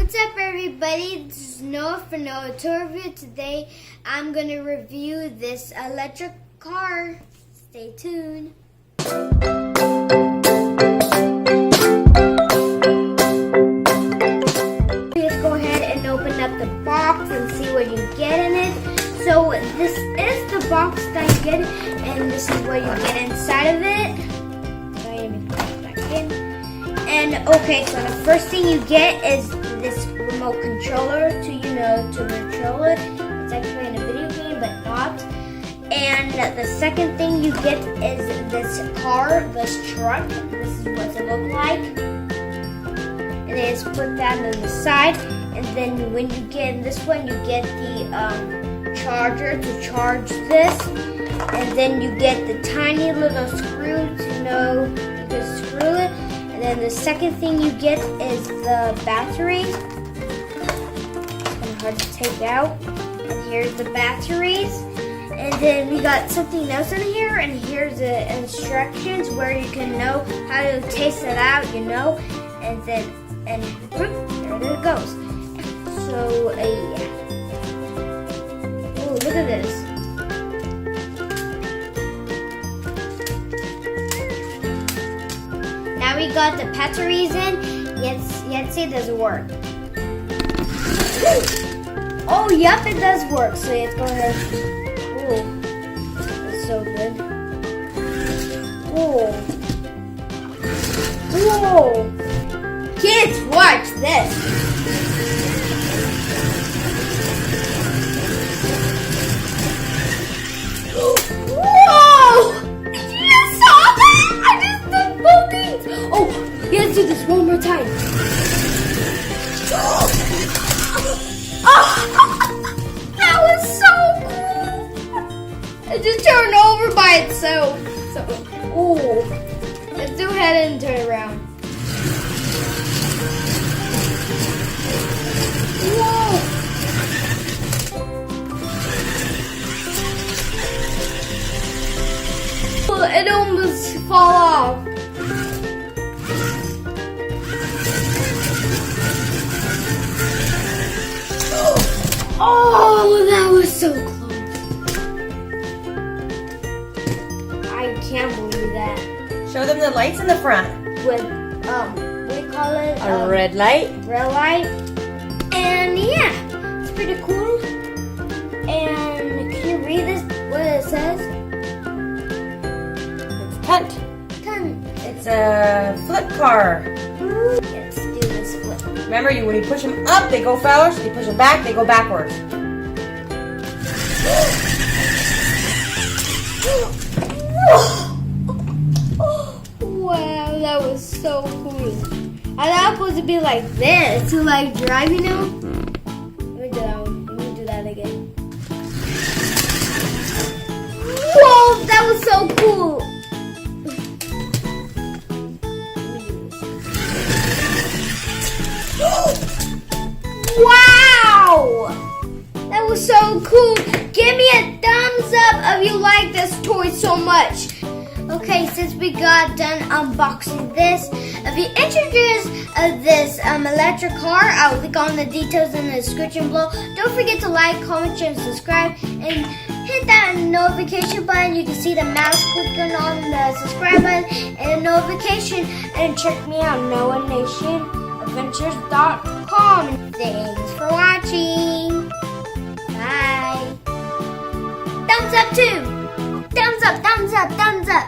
What's up, everybody? This is Noah from Noah Tour Review. Today I'm going to review this electric car. Stay tuned. Let's go ahead and open up the box and see what you get in it. So this is the box that you get, and this is what you get inside of it. Let me put it back in. And okay, so the first thing you get is this remote controller to control it. It's actually in a video game, but not. And the second thing you get is this truck. This is what it looks like. And then just put that on the side. And then when you get this one, you get the charger to charge this. And then you get the tiny little screw to you can screw it. And then the second thing you get is the batteries. It's hard to take out. And here's the batteries. And then we got something else in here. And here's the instructions where you can know how to taste it out, And then, whoop, there it goes. So, yeah. Oh, look at this. Now we got the batteries in. Let's see, does it work? Oh, yep, it does work. So let's go ahead. Oh, that's so good. Whoa. Whoa. Kids, watch this. Whoa! You saw that? I just did both things. Oh, let's do this one more time. Oh, that was so cool. It just turned over by itself. Oh, let's do head and turn around. Whoa. It almost fall off. Oh, that was so close. I can't believe that. Show them the lights in the front. With, what do you call it? A red light. Red light. And yeah, it's pretty cool. And can you read this, what it says? It's tunt. Ton. It's a flip car. Let's do this flip. Remember, when you push them up, they go forward. You push them back, they go backwards. Wow, that was so cool. I thought it was supposed to be like this, to like drive, Let me do that one. Let me do that again. Whoa, that was so cool. Wow! That was so cool. Give me a thumbs up if you like this toy so much. Okay, since we got done unboxing this, if you're interested in this electric car, I'll link on the details in the description below. Don't forget to like, comment, share, and subscribe. And hit that notification button. You can see the mouse clicking on the subscribe button and the notification. And check me out, NoahNationAdventures.com. Thanks for watching. Bye. Thumbs up too. Thumbs up, thumbs up, thumbs up.